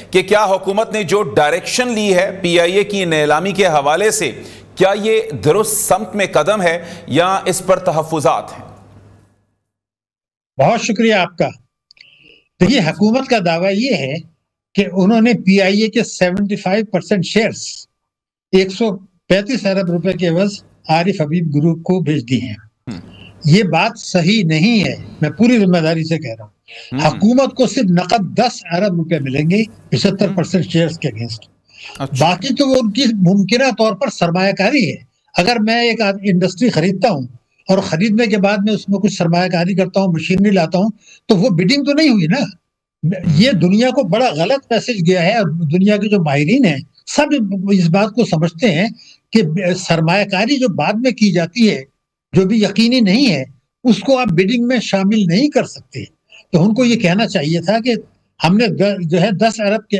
کہ کیا حکومت نے جو ڈائریکشن لی ہے پی آئی اے کی نیلامی کے حوالے سے، کیا یہ درست سمت میں قدم ہے یا اس پر تحفظات ہیں؟ بہت شکریہ آپ کا۔ دیکھیے، حکومت کا دعویٰ یہ ہے کہ انہوں نے پی آئی اے کے 75% شیئرز 135 ارب روپے کے عوض عارف حبیب گروپ کو بھیج دی ہیں۔ یہ بات صحیح نہیں ہے، میں پوری ذمہ داری سے کہہ رہا ہوں۔ حکومت کو صرف نقد 10 ارب روپے ملیں گے 75% شیئرز کے اگینسٹ۔ باقی تو وہ ان کی ممکنہ طور پر سرمایہ کاری ہے۔ اگر میں ایک انڈسٹری خریدتا ہوں اور خریدنے کے بعد میں اس میں کچھ سرمایہ کاری کرتا ہوں، مشینری لاتا ہوں، تو وہ بڈنگ تو نہیں ہوئی نا۔ یہ دنیا کو بڑا غلط میسج گیا ہے، اور دنیا کے جو ماہرین ہیں سب اس بات کو سمجھتے ہیں کہ سرمایہ کاری جو بعد میں کی جاتی ہے، جو بھی یقینی نہیں ہے، اس کو آپ بڈنگ میں شامل نہیں کر سکتے۔ تو ان کو یہ کہنا چاہیے تھا کہ ہم نے جو ہے 10 ارب کے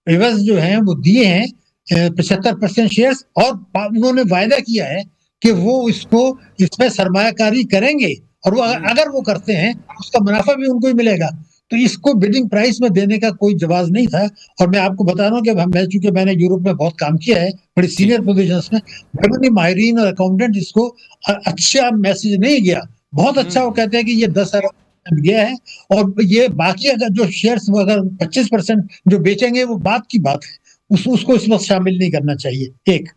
عوض جو ہیں وہ دیے ہیں 75% شیئرز، اور انہوں نے وعدہ کیا ہے کہ وہ اس میں سرمایہ کاری کریں گے، اور وہ اگر وہ کرتے ہیں اس کا منافع بھی ان کو ہی ملے گا۔ تو اس کو بڈنگ پرائس میں دینے کا کوئی جواز نہیں تھا۔ اور میں آپ کو بتا رہا ہوں کہ چونکہ میں نے یورپ میں بہت کام کیا ہے بڑی سینئر پوزیشنز میں، بیرونی ماہرین اور اکاؤنٹنٹ اس کو اچھا میسج نہیں گیا۔ بہت اچھا وہ کہتے ہیں کہ یہ 10 ارب گیا ہے، اور یہ باقی اگر جو شیئرز اگر 25% جو بیچیں گے وہ بات کی بات ہے، اس کو اس وقت شامل نہیں کرنا چاہیے۔ ایک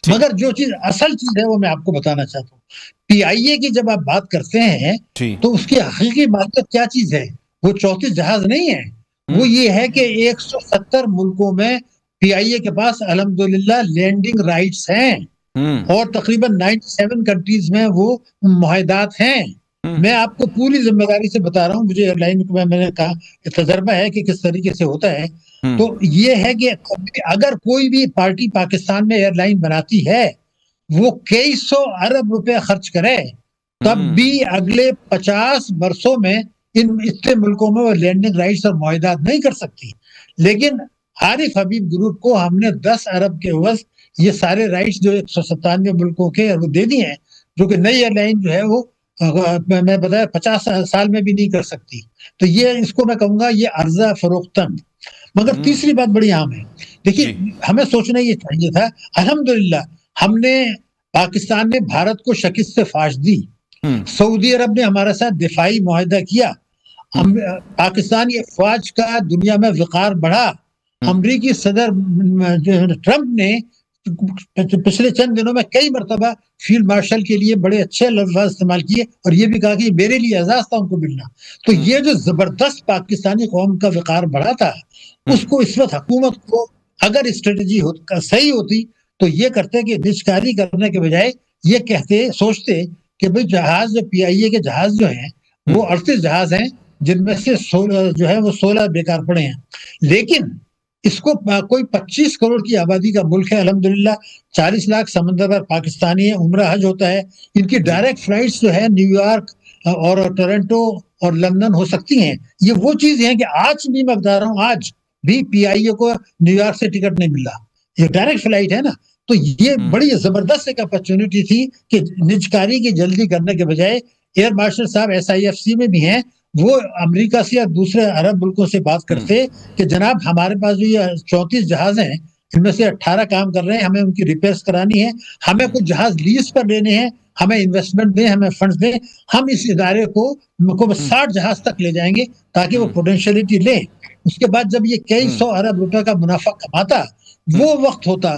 مگر جو چیز اصل چیز ہے وہ میں آپ کو بتانا چاہتا ہوں، پی آئی اے کی جب آپ بات کرتے ہیں تو اس کی حقیقی مالکیت کیا چیز ہے؟ وہ 34 جہاز نہیں ہے، وہ یہ ہے کہ 170 ملکوں میں پی آئی اے کے پاس الحمدللہ لینڈنگ رائٹس ہیں، اور تقریباً 97 کنٹریز میں وہ معاہدات ہیں۔ میں آپ کو پوری ذمہ داری سے بتا رہا ہوں، مجھے ایئر لائن میں نے کہا تجربہ ہے کہ کس طریقے سے ہوتا ہے۔ تو یہ ہے کہ اگر کوئی بھی پارٹی پاکستان میں ایئر لائن بناتی ہے، وہ کئی سو ارب روپے خرچ کرے، تب بھی اگلے 50 برسوں میں اتنے ملکوں میں وہ لینڈنگ رائٹس اور معاہدات نہیں کر سکتی۔ لیکن عارف حبیب گروپ کو ہم نے 10 ارب کے عوض یہ سارے رائٹس جو 197 ملکوں کے وہ دے دی ہیں، جو کہ نئی ایئر لائن جو ہے وہ میں بتایا 50 سال میں بھی نہیں کر سکتی۔ تو یہ اس کو میں کہوں گا یہ عرضہ فروختن۔ مگر تیسری بات بڑی عام ہے، دیکھیے ہمیں سوچنا یہ چاہیے تھا، الحمدللہ ہم نے پاکستان نے بھارت کو شکست سے فاش دی، سعودی عرب نے ہمارے ساتھ دفاعی معاہدہ کیا، پاکستانی افواج کا دنیا میں وقار بڑھا، امریکی صدر ٹرمپ نے پچھلے چند دنوں میں کئی مرتبہ فیلڈ مارشل کے لیے بڑے اچھے لفظ استعمال کیے، اور یہ بھی کہا کہ میرے لیے اعزاز تھا ان کو ملنا۔ تو یہ جو زبردست پاکستانی قوم کا وقار بڑھا تھا، اس کو اس وقت حکومت کو اگر اسٹریٹجی صحیح ہوتی تو یہ کرتے کہ نجکاری کرنے کے بجائے یہ سوچتے کہ بھئی جہاز جو پی آئی اے کے جہاز جو ہیں وہ 38 جہاز ہیں، جن میں سے 16 بیکار پڑے ہیں۔ لیکن اس کو کوئی 25 کروڑ کی آبادی کا ملک ہے، الحمدللہ 40 لاکھ سمندر پر پاکستانی ہے، عمرہ حج ہوتا ہے، ان کی ڈائریکٹ فلائٹس جو ہے نیو یارک اور ٹورنٹو اور لندن ہو سکتی ہیں۔ یہ وہ چیز ہے کہ آج بھی میں بتا رہا ہوں، آج بھی پی آئی اے کو نیو یارک سے ٹکٹ نہیں مل رہا، یہ ڈائریکٹ فلائٹ ہے نا۔ تو یہ بڑی زبردست ایک اپرچونٹی تھی کہ نجکاری کی جلدی کرنے کے بجائے ایئر مارشل صاحب SIFC میں بھی ہیں، وہ امریکہ سے یا دوسرے عرب ملکوں سے بات کرتے کہ جناب ہمارے پاس جو یہ 34 جہاز ہیں، ان میں سے 18 کام کر رہے ہیں، ہمیں ان کی ریپیئرز کرانی ہے، ہمیں کچھ جہاز لیز پر لینے ہیں، ہمیں انویسٹمنٹ دیں، ہمیں فنڈز دیں، ہم اس ادارے کو 60 جہاز تک لے جائیں گے تاکہ وہ پوٹینشیلٹی لیں۔ اس کے بعد جب یہ کئی سو ارب روپے کا منافع کماتا، وہ وقت ہوتا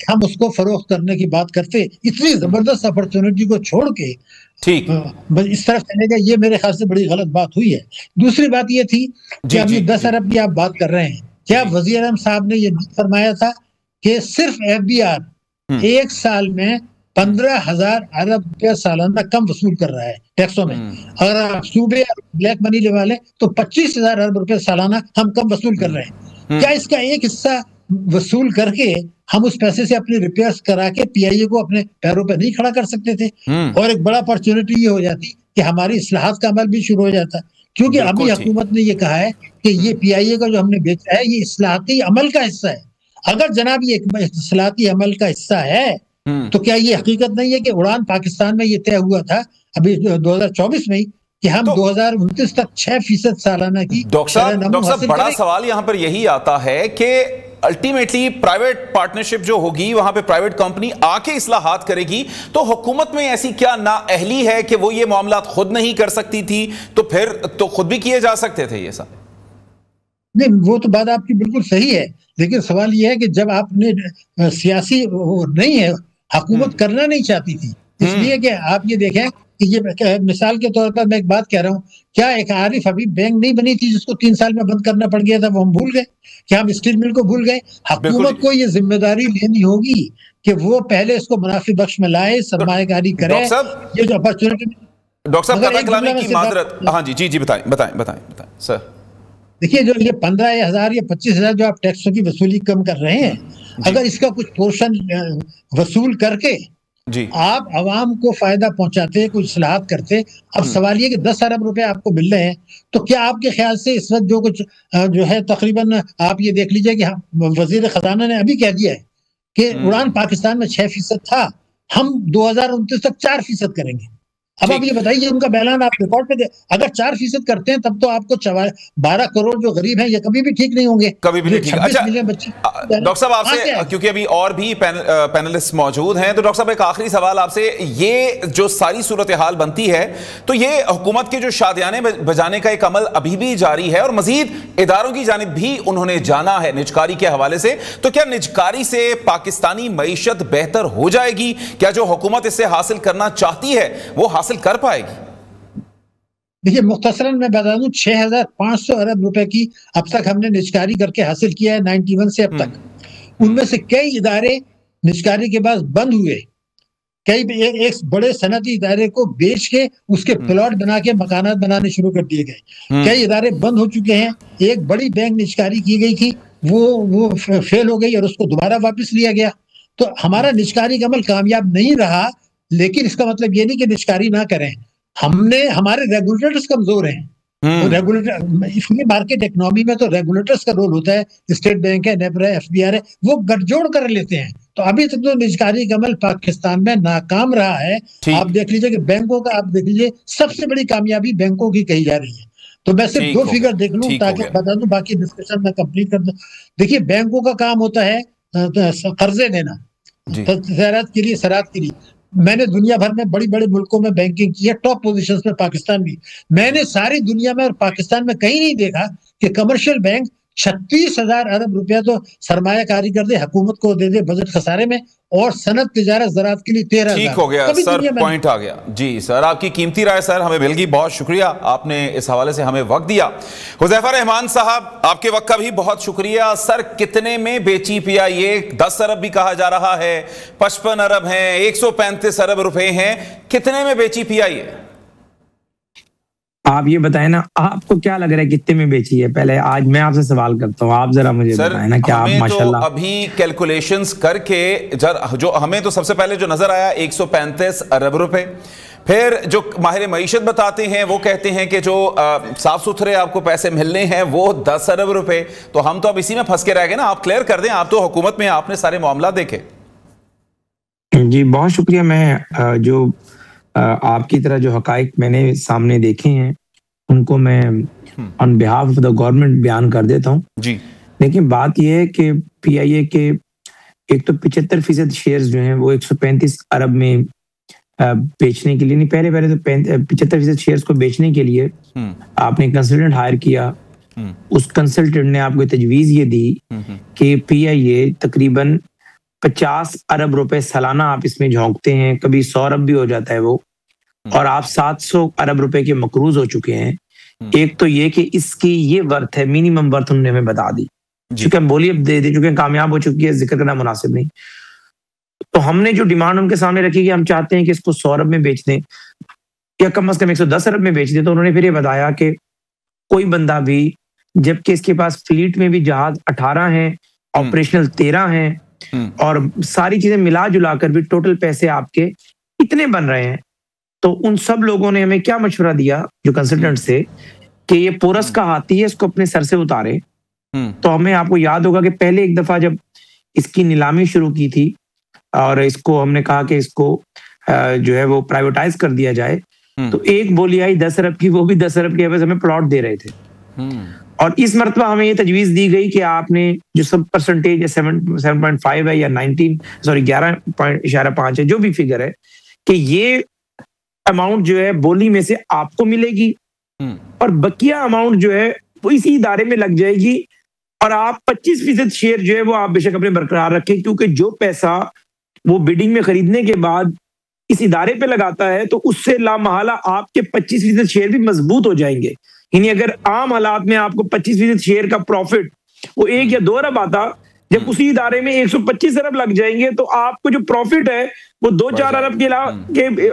ہم اس کو فروخت کرنے کی بات کرتے۔ اتنی زبردست اپرچونٹی کو چھوڑ کے اس طرف چلے گا، یہ میرے خیال سے بڑی غلط بات ہوئی ہے۔ دوسری بات یہ تھی کہ اب یہ 10 ارب کی آپ بات کر رہے ہیں، کیا وزیر اعظم صاحب نے یہ فرمایا تھا کہ صرف FBR ایک سال میں 15,000 ارب روپے سالانہ کم وصول کر رہا ہے ٹیکسوں میں؟ اگر آپ صوبے بلیک منی لے والے تو 25,000 ارب روپے سالانہ ہم کم وصول کر رہے ہیں۔ کیا اس کا ایک حصہ وصول کر کے ہم اس پیسے سے اپنی ریپیئرز کرا کے پی آئی اے کو اپنے پیروں پہ نہیں کھڑا کر سکتے تھے؟ اور ایک بڑا اپرچونٹی یہ ہو جاتی کہ ہماری اصلاحات کا عمل بھی شروع ہو جاتا، کیونکہ ابھی حکومت نے یہ کہا ہے کہ یہ پی آئی اے کا جو ہم نے بیچا ہے یہ اصلاحاتی عمل کا حصہ ہے۔ اگر جناب یہ اصلاحاتی عمل کا حصہ ہے تو کیا یہ حقیقت نہیں ہے کہ اڑان پاکستان میں یہ طے ہوا تھا ابھی 2024 میں ہی کہ ہم 2029 تک 6% سالانہ کی ڈاکٹر صاحب بڑا سوال یہاں پر یہی آتا ہے کہ الٹیمیٹلی پرائیویٹ پارٹنرشپ جو ہوگی وہاں پہ پرائیویٹ کمپنی آ کے اصلاحات کرے گی، تو حکومت میں ایسی کیا نااہلی ہے کہ وہ یہ معاملات خود نہیں کر سکتی تھی؟ تو پھر تو خود بھی کیے جا سکتے تھے یہ سب. نہیں، وہ تو بات آپ کی بالکل صحیح ہے، لیکن سوال یہ ہے کہ جب آپ نے سیاسی نہیں ہے، حکومت کرنا نہیں چاہتی تھی، اس لیے کہ آپ یہ دیکھیں کہ یہ مثال کے طور پر میں ایک بات کہہ رہا ہوں، کیا ایک عارف حبیب بینک نہیں بنی تھی جس کو 3 سال میں بند کرنا پڑ گیا تھا؟ وہ ہم بھول گئے؟ کیا ہم اسٹیل مل کو بھول گئے؟ حکومت کو یہ ذمہ داری لینی ہوگی کہ وہ پہلے اس کو منافع بخش میں لائے، سرمایہ کاری کرے. یہ جو اپرچونٹی ڈاکٹر صاحب قطع کلامی کی معذرت، ہاں جی بتائیں سر. دیکھیے جو یہ 15,000 یا 25,000 جو آپ ٹیکسوں کی وصولی کم کر رہے ہیں، اگر اس کا کچھ پورشن وصول کر کے آپ عوام کو فائدہ پہنچاتے، کچھ اصلاحات کرتے. اب سوال یہ کہ 10 ارب روپے آپ کو مل رہے ہیں، تو کیا آپ کے خیال سے اس وقت جو کچھ جو ہے تقریباً آپ یہ دیکھ لیجئے کہ وزیر خزانہ نے ابھی کہہ دیا ہے کہ اڑان پاکستان میں 6% تھا، ہم 2029 تک 4% کریں گے. اب آپ یہ بتائیے ان کا بیان آپ ریکارڈ پہ دے، اگر 4% کرتے ہیں تب تو آپ کو 12 کروڑ جو غریب ہیں یہ کبھی بھی ٹھیک نہیں ہوں گے، کبھی بھی نہیں ٹھیک. اچھا ڈاکٹر صاحب آپ سے، کیونکہ ابھی اور بھی پینلسٹ موجود ہیں، تو ڈاکٹر صاحب ایک آخری سوال آپ سے، یہ جو ساری صورتحال بنتی ہے تو یہ حکومت کے جو شادیانے بجانے کا ایک عمل ابھی بھی جاری ہے اور مزید اداروں کی جانب بھی انہوں نے جانا ہے نجکاری کے حوالے سے، تو کیا نجکاری سے پاکستانی معیشت بہتر ہو جائے گی؟ کیا جو حکومت اس سے حاصل کرنا چاہتی ہے وہ حاصل کر پائے گی؟ دیکھیے مختصراً میں بتا دوں 6,500 ارب روپے کی اب تک ہم نے نجکاری کر کے حاصل کیا ہے 91 سے اب تک. ان میں سے کئی ادارے نجکاری کے بعد بند ہوئے، ایک بڑے صنعتی ادارے کو بیچ کے اس کے پلاٹ بنا کے مکانات بنانے شروع کر دیے گئے. کئی ادارے بند ہو چکے ہیں. ایک بڑی بینک نجکاری کی گئی تھی، وہ فیل ہو گئی اور اس کو دوبارہ واپس لیا گیا. تو ہمارا نجکاری کا عمل کامیاب نہیں رہا، لیکن اس کا مطلب یہ نہیں کہ نجکاری نہ کریں. ہمارے ریگولیٹرز کمزور ہیں. مارکیٹ اکنومی میں تو ریگولیٹرز کا رول ہوتا ہے، اسٹیٹ بینک ہے، نیپرا ہے، ایف بی آر ہے، وہ گٹھ جوڑ کر لیتے ہیں. تو ابھی تک تو نجکاری کا عمل پاکستان میں ناکام رہا ہے. آپ دیکھ لیجئے کہ بینکوں کا، آپ دیکھ لیجئے سب سے بڑی کامیابی بینکوں کی کہی جا رہی ہے. تو میں صرف 2 فگر دیکھ لوں تاکہ بتا دوں، باقی ڈسکشن میں کمپلیٹ کر دوں. دیکھیے بینکوں کا کام ہوتا ہے قرضے دینا زراعت کے لیے، زراعت کے لیے. میں نے دنیا بھر میں بڑی بڑے ملکوں میں بینکنگ کی ہے، ٹاپ پوزیشنز میں پاکستان بھی. میں نے ساری دنیا میں اور پاکستان میں کہیں نہیں دیکھا کہ کمرشل بینک 36,000 ارب روپیہ تو سرمایہ کاری کر دے، حکومت کو دے دے بجٹ خسارے میں، اور صنعت تجارت زراعت کے لیے 13,000. ٹھیک ہو گیا سر، پوائنٹ آ گیا. جی سر، آپ کی قیمتی رائے سر ہمیں مل گئی، بہت شکریہ، آپ نے اس حوالے سے ہمیں وقت دیا. حذیفہ رحمان صاحب آپ کے وقت کا بھی بہت شکریہ. سر کتنے میں بیچی پی آئی اے؟ 10 ارب بھی کہا جا رہا ہے، 55 ارب ہیں، 135 ارب روپے ہیں، کتنے میں بیچی پی آئی اے؟ آپ یہ بتائیں نا، آپ کو کیا لگ رہا ہے کتنے میں بیچی ہے؟ پہلے آج میں آپ سے سوال کرتا ہوں، آپ ذرا مجھے بتائیں نا کہ آپ ماشاءاللہ ابھی کیلکولیشنز کر کے جو ہمیں تو سب سے پہلے جو نظر آیا 135 ارب روپے. پھر جو ماہر معیشت بتاتے ہیں وہ کہتے ہیں کہ جو صاف ستھرے آپ کو پیسے ملنے ہیں وہ 10 ارب روپے. تو ہم تو اب اسی میں پھنس کے رہ گئے نا. آپ کلیئر کر دیں، آپ تو حکومت میں، آپ نے سارے معاملات دیکھے. جی بہت شکریہ. میں جو آپ کی طرح جو حقائق میں نے سامنے دیکھے ہیں ان کو میں آن بہاف آف دا گورنمنٹ بیان کر دیتا ہوں. جی لیکن بات یہ ہے کہ پی آئی اے کے ایک تو 75% شیئرز جو ہیں وہ 135 ارب میں بیچنے کے لیے نہیں، پہلے تو 75% شیئرز کو بیچنے کے لیے آپ نے کنسلٹنٹ ہائر کیا. اس کنسلٹنٹ نے آپ کو تجویز یہ دی کہ پی آئی اے تقریباً 50 ارب روپے سالانہ آپ اس میں جھونکتے ہیں، کبھی 100 ارب بھی ہو جاتا ہے وہ، اور آپ 700 ارب روپے کے مقروض ہو چکے ہیں. ایک تو یہ کہ اس کی یہ ورتھ ہے، منیمم ورتھ انہوں نے ہمیں بتا دی، چونکہ ہم بولی اب دے چکے ہیں، کامیاب ہو چکی ہے، ذکر کرنا مناسب نہیں. تو ہم نے جو ڈیمانڈ ان کے سامنے رکھی کہ ہم چاہتے ہیں کہ اس کو 100 ارب میں بیچ دیں یا کم از کم 110 ارب میں بیچ دیں. تو انہوں نے پھر یہ بتایا کہ کوئی بندہ بھی، جبکہ اس کے پاس فلیٹ میں بھی جہاز 18 ہیں، آپریشنل 13 ہیں، اور ساری چیزیں ملا جلا کر بھی ٹوٹل پیسے آپ کے اتنے بن رہے ہیں. تو ان سب لوگوں نے ہمیں کیا مشورہ دیا جو کنسلٹنٹ سے، کہ یہ پورس کا ہاتھی ہے، اس کو اپنے سر سے اتارے. تو ہمیں، آپ کو یاد ہوگا کہ پہلے ایک دفعہ جب اس کی نیلامی شروع کی تھی اور اس کو ہم نے کہا کہ اس کو جو ہے وہ پرائیویٹائز کر دیا جائے، تو ایک بولی آئی 10 ارب کی, وہ بھی 10 ارب کے عوض ہمیں پلاٹ دے رہے تھے. اور اس مرتبہ ہمیں یہ تجویز دی گئی کہ آپ نے جو سب پرسنٹیج 7.5 ہے یا 11.5 ہے, جو بھی فگر ہے, کہ یہ اماؤنٹ جو ہے بولی میں سے آپ کو ملے گی اور بقیہ اماؤنٹ جو ہے وہ اسی ادارے میں لگ جائے گی, اور آپ 25% شیئر جو ہے وہ آپ بے شک اپنے برقرار رکھیں, کیونکہ جو پیسہ وہ بڈنگ میں خریدنے کے بعد اس ادارے پہ لگاتا ہے تو اس سے لامحالہ آپ کے 25% شیئر بھی مضبوط ہو جائیں گے. یعنی اگر عام حالات میں آپ کو 25% شیئر کا پروفٹ وہ 1 یا 2 ارب آتا, جب اسی ادارے میں 125 ارب لگ جائیں گے تو آپ کو جو پروفٹ ہے وہ 2-4 ارب کے علاوہ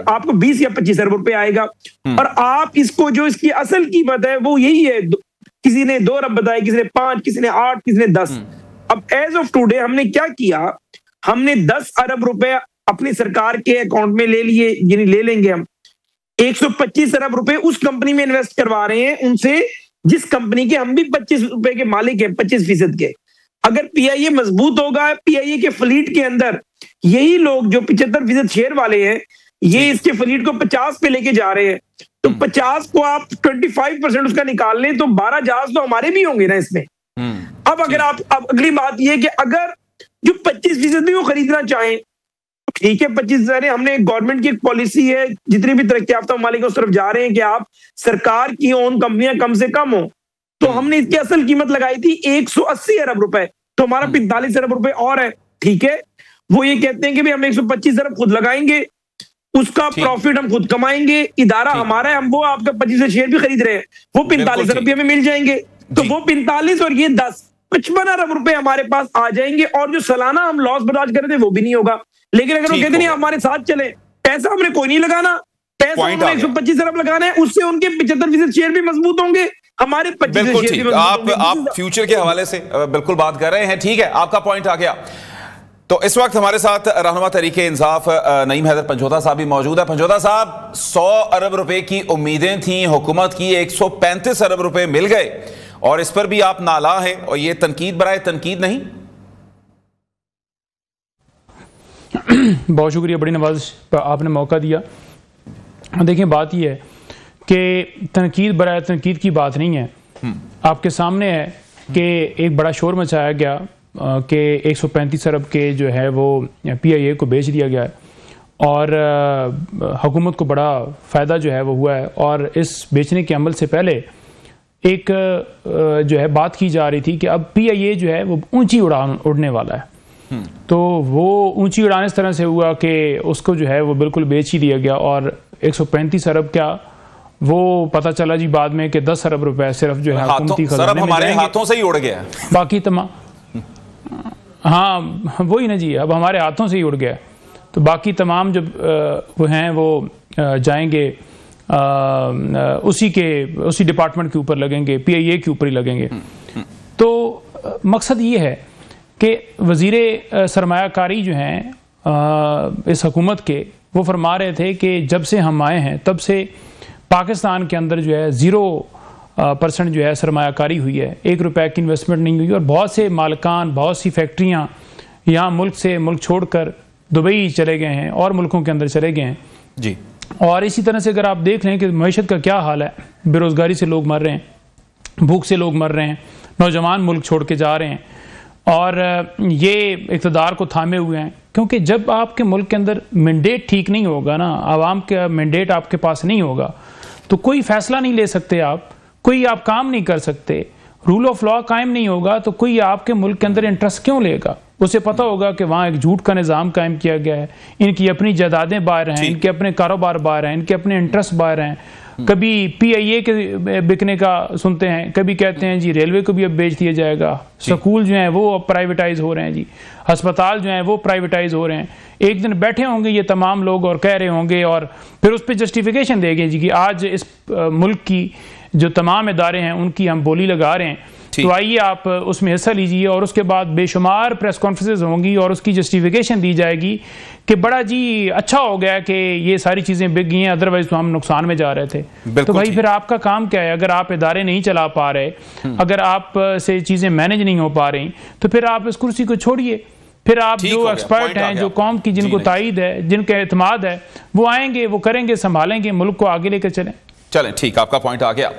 آپ کو 20 یا 25 ارب روپے آئے گا. اور آپ اس کو جو اس کی اصل قیمت ہے وہ یہی ہے, کسی نے 2 ارب بتایا, کسی نے 5, کسی نے 8, کسی نے 10. اب ایز آف ٹوڈے ہم نے کیا کیا, ہم نے 10 ارب روپے اپنی سرکار کے اکاؤنٹ میں لے لیے, یعنی لے لیں گے ہم 125 ارب روپے اس کمپنی میں انویسٹ کروا رہے ہیں ان سے جس کمپنی کے ہم بھی 25 روپے کے مالک ہیں, 25% کے. اگر پی آئی اے مضبوط ہوگا, پی آئی اے کے فلیٹ کے اندر یہی لوگ جو 75% شیئر والے ہیں یہ اس کے فلیٹ کو 50 پہ لے کے جا رہے ہیں, تو 50 کو آپ 25% اس کا نکال لیں تو 12 جہاز تو ہمارے بھی ہوں گے نا اس میں. اب اگر آپ, اب اگلی بات یہ کہ اگر جو 25% بھی وہ خریدنا چاہیں ٹھیک ہے, 25 ہم نے گورنمنٹ کی ایک پالیسی ہے, جتنی بھی ترقی یافتہ ممالک اس طرف جا رہے ہیں کہ آپ سرکار کی اون کمپنیاں کم سے کم ہوں, تو ہم نے اس کی اصل قیمت لگائی تھی 180 ارب روپے, تو ہمارا 45 ارب روپے اور ہے. ٹھیک ہے, وہ یہ کہتے ہیں کہ ہم 125 ارب خود لگائیں گے, اس کا پروفٹ ہم خود کمائیں گے, ادارہ ہمارا ہے, ہم وہ آپ کا 25 شیئر بھی خرید رہے ہیں, وہ 45 ارب ہمیں مل جائیں گے. تو وہ 45 اور یہ 10 55 ارب روپے ہمارے پاس آ جائیں گے, اور جو سالانہ ہم لاس برداشت کر رہے تھے وہ بھی نہیں ہوگا. لیکن اگر وہ کہتے نہیں ہمارے ساتھ چلے, پیسہ ہم نے کوئی نہیں لگانا, پیسہ ہم نے 125 ارب لگانا ہے, اس سے ان کے 75% شیئر بھی مضبوط ہوں گے, ہمارے 25% شیئر بھی مضبوط ہوں گے. آپ فیوچر کے حوالے سے بالکل بات کر رہے ہیں, ٹھیک ہے, آپ کا پوائنٹ آ گیا. تو اس وقت ہمارے ساتھ رہنما تحریک انصاف نعیم حیدر پنجوتا صاحب بھی موجود ہے. پنجوتا صاحب, 100 ارب روپے کی امیدیں تھیں حکومت کی, 135 ارب روپے مل گئے, اور اس پر بھی آپ نالا ہیں, اور یہ تنقید برائے تنقید نہیں؟ بہت شکریہ, بڑی نوازش آپ نے موقع دیا. دیکھیں بات یہ ہے کہ تنقید برائے تنقید کی بات نہیں ہے. آپ کے سامنے ہے کہ ایک بڑا شور مچایا گیا کہ 135 ارب کے جو ہے وہ پی آئی اے کو بیچ دیا گیا ہے, اور حکومت کو بڑا فائدہ جو ہے وہ ہوا ہے. اور اس بیچنے کے عمل سے پہلے ایک جو ہے بات کی جا رہی تھی کہ اب پی آئی اے جو ہے وہ اونچی اڑنے والا ہے. تو وہ اونچی اڑان اس طرح سے ہوا کہ اس کو جو ہے وہ بالکل بیچ ہی دیا گیا, اور 135 ارب کیا وہ پتہ چلا جی بعد میں کہ 10 ارب روپے صرف جو ہے حکومتی خزانے میں جائیں گے. ہاتھوں سے ہی اڑ گیا باقی تمام, ہاں وہی نا جی, اب ہمارے ہاتھوں سے ہی اڑ گیا. تو باقی تمام جو وہ ہیں وہ جائیں گے اسی ڈپارٹمنٹ کے اوپر لگیں گے, پی آئی اے کے اوپر ہی لگیں گے. تو مقصد یہ ہے کہ وزیر سرمایہ کاری جو ہیں اس حکومت کے, وہ فرما رہے تھے کہ جب سے ہم آئے ہیں تب سے پاکستان کے اندر جو ہے 0% جو ہے سرمایہ کاری ہوئی ہے, 1 روپے کی انویسٹمنٹ نہیں ہوئی, اور بہت سے مالکان, بہت سی فیکٹریاں یہاں ملک سے ملک چھوڑ کر دبئی چلے گئے ہیں اور ملکوں کے اندر چلے گئے ہیں جی. اور اسی طرح سے اگر آپ دیکھ لیں کہ معیشت کا کیا حال ہے, بے روزگاری سے لوگ مر رہے ہیں, بھوک سے لوگ مر رہے ہیں, نوجوان ملک چھوڑ کے جا رہے ہیں, اور یہ اقتدار کو تھامے ہوئے ہیں. کیونکہ جب آپ کے ملک کے اندر مینڈیٹ ٹھیک نہیں ہوگا نا, عوام کا مینڈیٹ آپ کے پاس نہیں ہوگا, تو کوئی فیصلہ نہیں لے سکتے آپ, کوئی آپ کام نہیں کر سکتے, رول آف لا قائم نہیں ہوگا, تو کوئی آپ کے ملک کے اندر انٹرسٹ کیوں لے گا؟ اسے پتہ ہوگا کہ وہاں ایک جھوٹ کا نظام قائم کیا گیا ہے, ان کی اپنی جائیدادیں باہر ہیں, ان کے اپنے کاروبار باہر ہیں, ان کے اپنے انٹرسٹ باہر ہیں. کبھی پی آئی اے کے بکنے کا سنتے ہیں, کبھی کہتے ہیں جی ریلوے کو بھی اب بیچ دیا جائے گا, سکول جو ہیں وہ اب پرائیویٹائز ہو رہے ہیں جی, ہسپتال جو ہیں وہ پرائیویٹائز ہو رہے ہیں. ایک دن بیٹھے ہوں گے یہ تمام لوگ اور کہہ رہے ہوں گے, اور پھر اس پہ جسٹیفیکیشن دے گے جی کہ آج اس ملک کی جو تمام ادارے ہیں ان کی ہم بولی لگا رہے ہیں, تو آئیے آپ اس میں حصہ لیجئے. اور اس کے بعد بے شمار پریس کانفرنسز ہوں گی اور اس کی جسٹیفیکیشن دی جائے گی کہ بڑا جی اچھا ہو گیا کہ یہ ساری چیزیں بک گئی ہیں, ادروائز تو ہم نقصان میں جا رہے تھے. تو بھائی پھر آپ کا کام کیا ہے؟ اگر آپ ادارے نہیں چلا پا رہے, اگر آپ سے چیزیں مینج نہیں ہو پا رہی, تو پھر آپ اس کرسی کو چھوڑیے. پھر آپ جو ایکسپرٹ ہیں، جو قوم کی جن کو تائید ہے، جن کا اعتماد ہے، وہ آئیں گے، وہ کریں گے، سنبھالیں گے، ملک کو آگے لے کر چلیں۔ چلیں ٹھیک، آپ کا پوائنٹ آ گیا۔